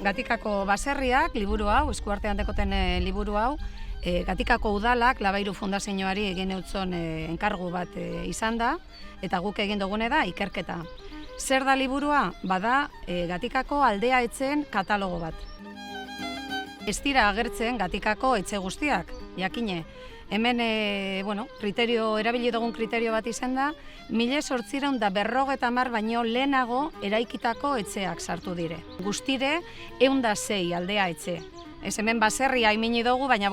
Gatikako baserriak, liburu hau, eskuartean dekoten liburu hau, Gatikako udalak Labairu Fundazioari egin eutzon enkargu bat izan da, eta guk egin dugune da ikerketa. Zer da liburua? Bada Gatikako aldea etzen katalogo bat. Ez dira agertzen Gatikako etxe guztiak, jakine. Hemen, erabili dugun kriterio bat izan da, 1850 baino lehenago eraikitako etxeak sartu dire. Guztire, 106 aldea etxe. Ez hemen baserria imini dugu, baina,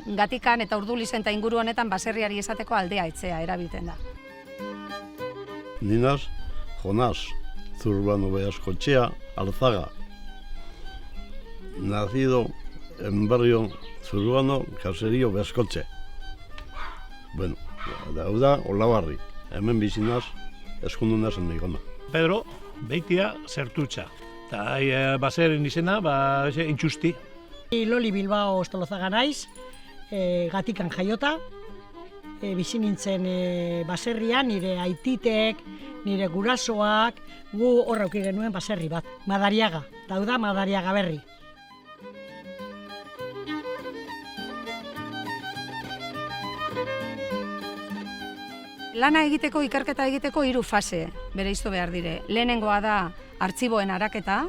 Gatikan eta Urdulizen eta inguru honetan baserriari esateko aldea etxea erabiltzen da. Ninaz, Jonás Zurbano Beaskoetxea, Alzaga. Nacido en barrio Zurbano, caserío Beaskotxe. Bueno, da Olabarri. Hemen bizinaz, eskunduna zen nikona. Pedro, beitia zertutxa. Eta baserren izena, intxusti. Loli Bilbao Ostolozaga naiz, Gatikan jaiota. Bizi nintzen baserrian, nire aititek, nire gurasoak, gu horrauki genuen baserri bat. Madariaga, dauda Madariaga berri. Lana egiteko, ikerketa egiteko 3 fase bereiztu behar dire. Lehenengoa da artxiboen araketa,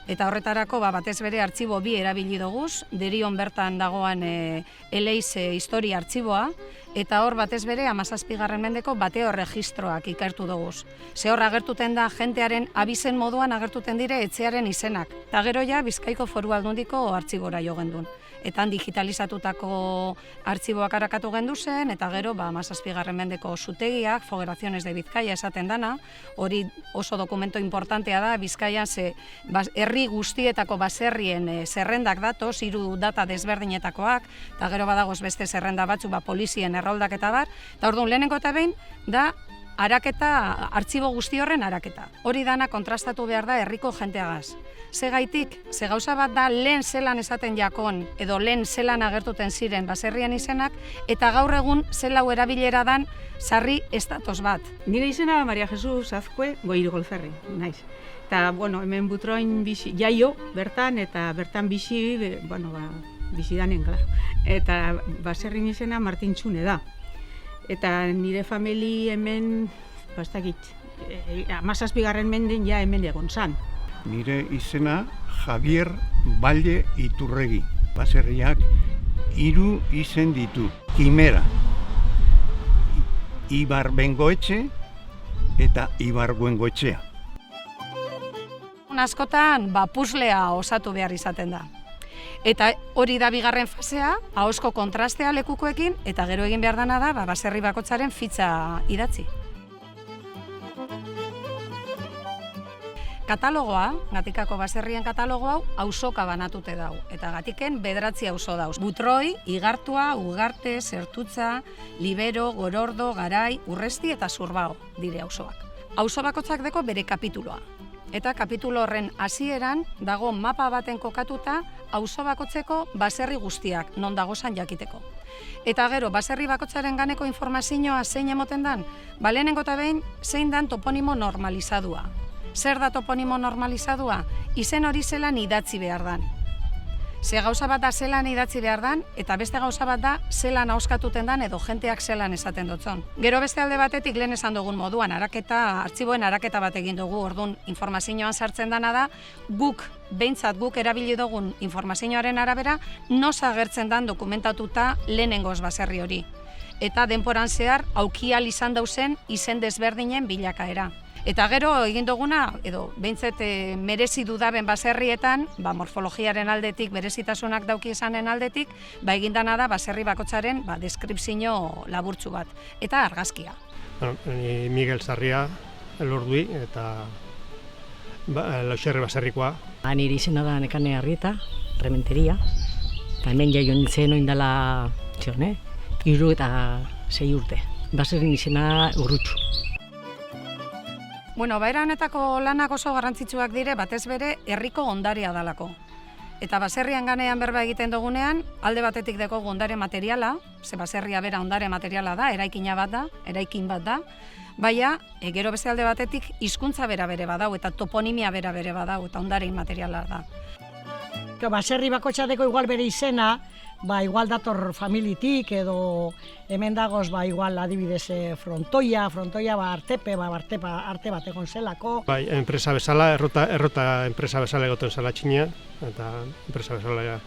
eta horretarako batez bere artxibo 2 erabili doguz, derion bertan dagoan Eleiz historia artxiboa, eta hor batez bere 17. mendeko bateo registroak ikertu doguz. Ze hor agertuten da jentearen abizen moduan agertuten dire etxearen izenak. Eta gero ja Bizkaiko Foru Aldundiko artxibora jo gendun. Eta digitalizatutako artxiboak arakatu gendu zen, eta gero 17. mendeko zutegiak, Federaciones de Bizkaia esaten dana, hori oso dokumento importantea da, Bizkaian herri guztietako baserrien zerrendak datoz, 3 data desberdinetakoak, eta gero badagoz beste zerrenda batzu, polizien erroldaketa bar, eta orduan lehenengo eta behin da araketa, artxibo guzti horren araketa. Hori dana kontrastatu behar da herriko jenteagaz. Zegaitik, ze gauza bat da lehen zelan esaten jakon, edo lehen zelan agertuten ziren baserrian izenak, eta gaur egun zelau erabilera dan sarri estatos bat. Nire izena Maria Jesus Azkue Goirigolferri, naiz. Eta, hemen Butroin jaio bertan, eta bertan bizi danen, klaro. Eta baserrin izena Martin Txune da. Eta nire famili hemen, bastakit, 17. menden ja hemen egon zan. Nire izena Javier Valle Iturregi. Baserriak 3 izen ditu. Kimera, Ibarbengoetxe eta Ibarguengoetxea. Askotan, puzzlea osatu behar izaten da. Eta hori da 2. fasea, ahozko kontrastea lekukoekin, eta gero egin behar dana da, baserri bakotzaren fitxa idatzi. Katalogoa, Gatikako baserrien katalogo hau, auzoka banatute dau. Eta Gatiken 9 auzo dauz. Butroi, Igartua, Ugarte, Zertutza, Libero, Gorordo, Garai, Urresti eta Zurbao dire auzoak. Auzo bakotzak deko bere kapituloa. Eta kapitulo horren hasieran dago mapa baten kokatuta auzo bakotzeko baserri guztiak, non dagozan jakiteko. Eta gero, baserri bakotzaren ganeko informazioa zein emoten dan, lehenengo eta behin zein dan toponimo normalizadua. Zer da toponimo normalizadua? Izen hori zelan idatzi behar dan. Ze gauza bat da zelan idatzi behar dan, eta beste gauza bat da zelan ahoskatuten dan edo jenteak zelan esaten dutzon. Gero beste alde batetik lehen esan dugun moduan, artxiboen araketa bat egin dugu, orduan informazioan sartzen dana da, behintzat guk erabili dugun informazioaren arabera, nos agertzen dan dokumentatuta lehenengoz baserri hori. Eta denporan zehar, aukial izan dauzen izen desberdinen bilakaera. Eta gero egin duguna, edo behintzat merezi dudaben baserrietan, morfologiaren aldetik, berezitasunak dauki esanen aldetik, egin dana da baserri bakotzaren deskripzio laburtsu bat, eta argazkia. Miguel Sarria, Elordui, eta Lauxerri baserrikoa. Nire izena da Nekane Arrieta, Rementeria, eta hemen jaio nintzen oindala 76 urte. Baserrin izena Urrutxu. Bueno, baera honetako lanak oso garrantzitsuak dire, batez bere herriko ondarea dalako. Eta baserrian ganean berba egiten dugunean, alde batetik deko ondare materiala, ze baserria bera ondare materiala da, eraikin bat da, baina, gero beste alde batetik, hizkuntza bera bere badau, eta toponimia bera bere badau, eta ondare materiala da. Baserri bakotxateko igual bere izena, igual dator familitik, edo hemen dagoz, igual adibidez frontoia artepe, arte bat egon zelako. Enpresa bezala, errota enpresa bezala egoten zela txinean, eta enpresa bezala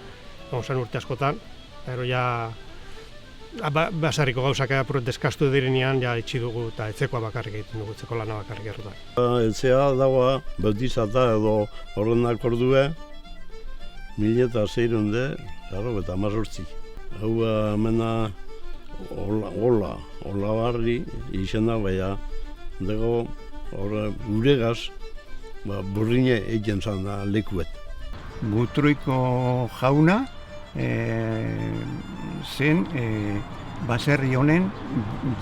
egon zen urte askotan, pero ja baserriko gauzak deskastu direnean, ja itxi dugu eta etzekoa bakarrik egiten dugu, etzeko lana bakarrik errotan. Etzea dagoa, beltizata edo horrenak ordue, 1618. Hau hemena Olabarri izena, baina dago guregaz burrine egiten zan lekuet. Butroiko jauna zen baserri honen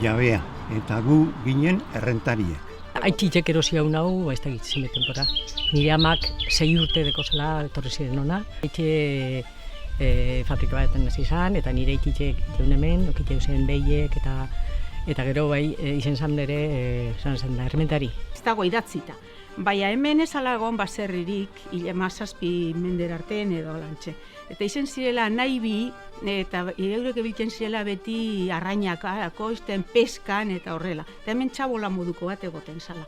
jabea, eta gu ginen errentariak. Aitzitek erosi hau nahu, ez da gitzen temporada. Nire amak 6 urte deko zela etorri ziren hona. Aitze fabrika batean hasi izan, eta nire aitzitek jeun hemen, okite zen behiek, eta gero izen zan nire, zen da, errementari. Ez dago idatzita. Baina hemen ez alagon baserririk, 17 mender artean edo lantxe. Eta izen zirela nahi bi, eta eurek ebiltzen zirela beti arrainako, peskan eta horrela. Eta hemen txabola moduko bat egoten zala.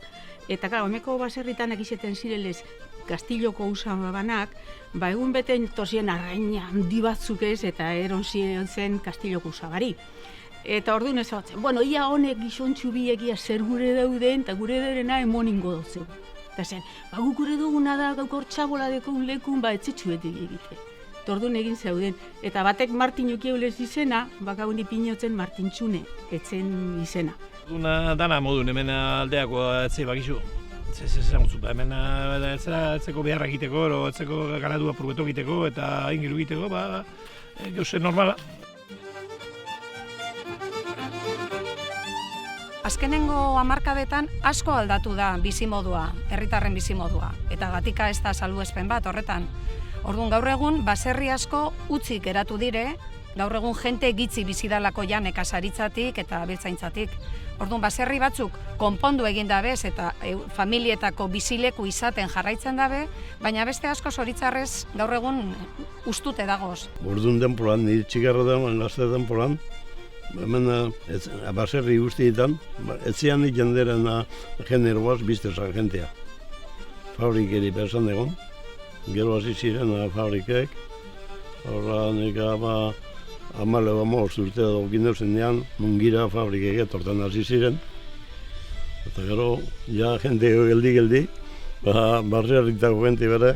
Eta claro, hemeko baserritanak izeten zirelez Kastilloko usan banak, egun beten tosien arraina handi batzuk ez, eta eron ziren zen Kastilloko usabari. Eta orduan ez batzen, bueno, ia honek gizontxu biekia zer gure dauden, eta gure derena emoningo dutzeu. Eta zen, guk gure duguna da gaukor txabola dekun lekun, etzetxuetik egite. Orduan egin zeuden. Eta batek Martin Ukieulez izena, bakagun ipinotzen Martintxune, etzen izena. Dana modun, hemen aldeako etzei bakizu. Zeran gutzu, hemen etzeko beharra egiteko, etzeko ganadua purbeto egiteko, eta ingiru egiteko, gauze normala. Azkenengo hamarkadetan asko aldatu da bizimodua, herritarren bizimodua, eta gatika ez da salbuespen bat horretan. Orduan gaur egun baserri asko utzik geratu dire, gaur egun jente gitzi bizidalako ja nekazaritzatik eta abeltzaintzatik. Orduan baserri batzuk konpondu egin dabez eta familietako bizileku izaten jarraitzen dabe, baina beste asko zoritzarrez gaur egun ustute dagoz. Orduan denporan, nire txikarra da, gazte denporan, hemen baserri guztietan, etzean jenderen generoaz biztezak jentea. Fabrikeri pesan egon. Gero hasi ziren fabrikek, horra nika amale bamoz urte daukindeu zenean, mungira fabrikek etortan hasi ziren. Eta gero, ja jente geldi, barriarritako jente bere,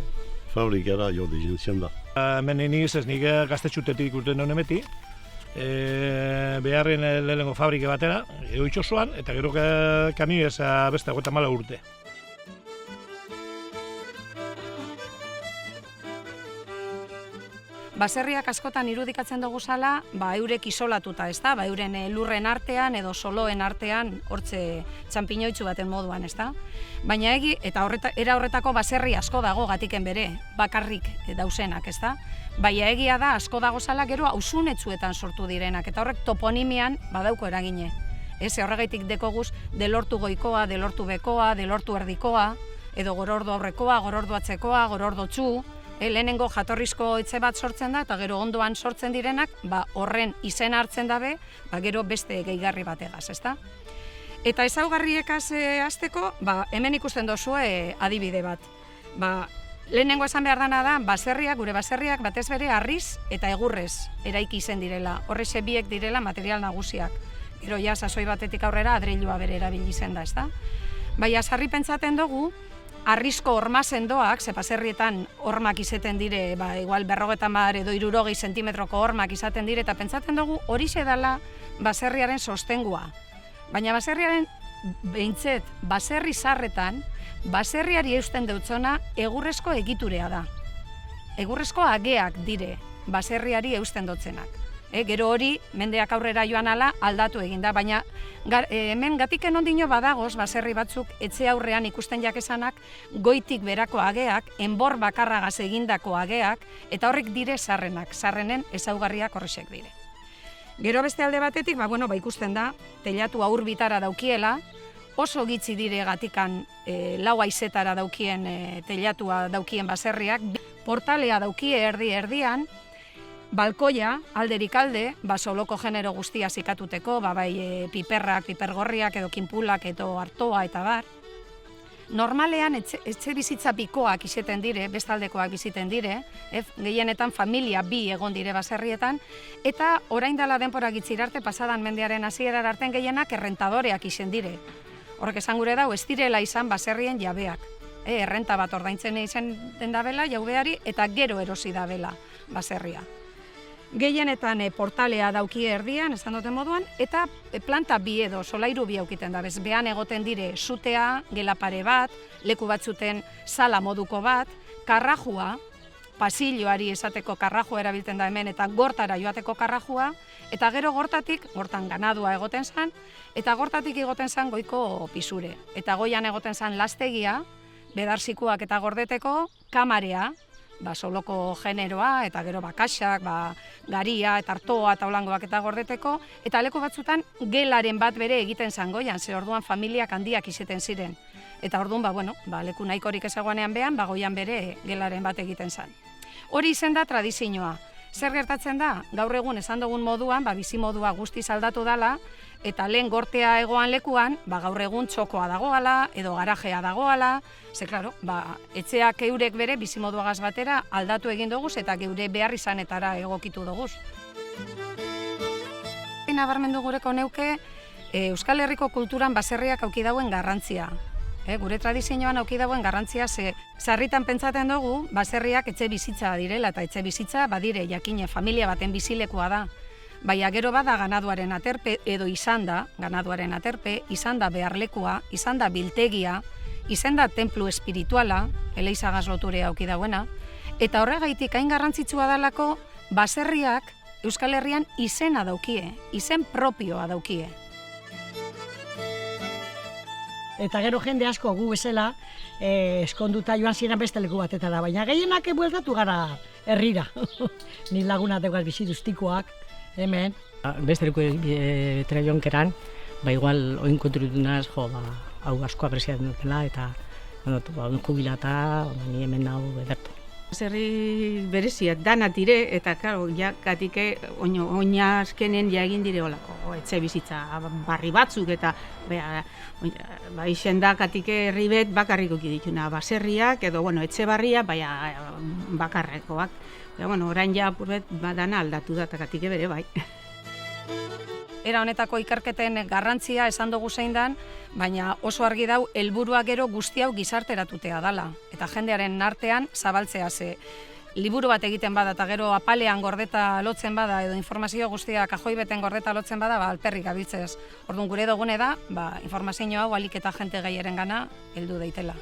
fabrikera jode izan da. Hemen nik gaztetxutetik urten honen beti, beharren lehenengo fabrike batera, edo itxosoan, eta gero kamioez beste 54 urte. Baserriak askotan irudikatzen dugu zala, eurek isolatuta, ez da? Euren lurren artean edo soloen artean hortze txampinoitzu baten moduan, ez da? Baina eta era horretako baserri asko dago gatiken bere, bakarrik dausenak, ez da? Baina egia da asko dago zala gero ausunetzuetan sortu direnak, eta horrek toponimian badauko eragine. Horregaitik dekoguz delortu goikoa, delortu bekoa, delortu erdikoa, edo gorordo aurrekoa, gorordo atzekoa, gorordo txu, lehenengo jatorrizko etxe bat sortzen da, eta gero ondoan sortzen direnak, horren izena hartzen dabe, gero beste gehigarri bategaz, ezta? Eta ezaugarriekaz hasteko, hemen ikusten dozue adibide bat. Lehenengo esan behar dana da, gure baserriak batez bere harriz eta egurrez eraiki izen direla, horrexe biek direla material nagusiak. Gero ja, sasoi batetik aurrera adreilua bere erabili zen da, ezta? Baina, sarri pentsaten dugu, harrizko horma sendoak, ze baserrietan hormak izeten dire, igual 50 edo 60 zentimetroko hormak izaten dire, eta pentsatzen dugu horixe dela baserriaren sostengua. Baina baserriaren behintzet, baserri zarretan, baserriari eusten deutzona egurrezko egiturea da. Egurrezko ageak dire baserriari eusten dotzenak. Gero hori, mendeak aurrera joan ala, aldatu eginda, baina hemen gatiken ondino badagoz, baserri batzuk, etxe aurrean ikusten jakesanak, goitik berako ageak, enbor bakarragaz egindako ageak, eta horrek dire sarrenak, sarrenen ezaugarriak horrexek dire. Gero beste alde batetik, ikusten da, teilatu aur bitara daukiela, oso gitzi dire gatikan lau haizetara daukien teilatua daukien baserriak, portalea daukie erdian, balkoia, alderik alde, soloko genero guztia zikatuteko, bai piperrak, pipergorriak edo kinpulak edo artoa eta bar. Normalean etxe bizitza bikoak izeten dire, bestaldekoak biziten dire, gehienetan familia bi egon dire baserrietan, eta orain dela denpora gitzirarte pasadan mendearen hasierar arten gehienak errentadoreak izen dire. Horrek esan gure dau, ez direla izan baserrien jabeak. Errenta bat ordaintzen izen den dabela jaubeari eta gero erosi dabela baserria. Gehienetan portalea dauki erdian, esan duten moduan, eta planta bi edo solairu bi aukiten da. Behan egoten dire sutea, gelapare bat, leku batzuten sala moduko bat, karrajua, pasilloari esateko karrajua erabiltzen da hemen, eta gortara joateko karrajua, eta gero gortan ganadua egoten zan, eta gortatik egoten zan goiko pisure. Eta goian egoten zan lastegia, bedarzikuak eta gordeteko, kamarea, soloko generoa, eta gero kaxak, garia, eta artoa, eta holangoak eta gordeteko, eta leku batzutan gelaren bat bere egiten zangoian, ze orduan familiak handiak izeten ziren. Eta orduan, leku nahikorik ezaguanean behan, goian bere gelaren bat egiten zan. Hori izen da tradizioa. Zer gertatzen da? Gaur egun esan dugun moduan, bizimodua guztiz aldatu dela, eta lehen gortea egoan lekuan, gaur egun txokoa dagoala, edo garajea dagoala, ze, klaro, etxeak eurek bere bizimoduagaz batera aldatu egin duguz, eta geure behar izanetara egokitu duguz. Nabarmendu gureko neuke, Euskal Herriko kulturan baserriak auki dauen garrantzia. Gure tradizioan auki dauen garrantzia, sarritan pentsaten dugu, baserriak etxe bizitza direla, eta etxe bizitza badire jakine familia baten bizilekua da. Baina gero bada ganaduaren aterpe, edo izan da ganaduaren aterpe, izan da beharlekua, izan da biltegia, izan da templu espirituala, eleizagaz loture auki dauena, eta horregaitik hain garrantzitsua dalako, baserriak Euskal Herrian izena daukie, izen propioa daukie. Eta gero jende asko gu bezala, eskonduta joan ziren beste leku batetara, baina gehienak bueltatu gara herrira. Ni laguna deugaz bizituztikoak, hemen. Beste leku betera joan keran, igual oin konturudunaz, hau asko apresiatzen dutela, eta jubilata, ni hemen hau edertu. Baserri berezia dana dire, eta karo, katike oina azkenen egin dire olako etxe bizitza barri batzuk, eta izen da katike herribet bakarriko dituna baserriak, edo etxe barria, bakarrekoak. Orain ja apurbet badana aldatu da, eta katike bere bai. Era honetako ikerketen garrantzia esan dugu zein dan, baina oso argi dau helburua gero guzti hau gizarteratutea dala. Eta jendearen artean zabaltzea ze. Liburu bat egiten bada eta gero apalean gordeta lotzen bada edo informazio guztia kajoi beten gordeta lotzen bada, alperrik gabiltzez. Orduan gure dugune da, informazio hau alik eta jente gehiaren gana heldu daitela.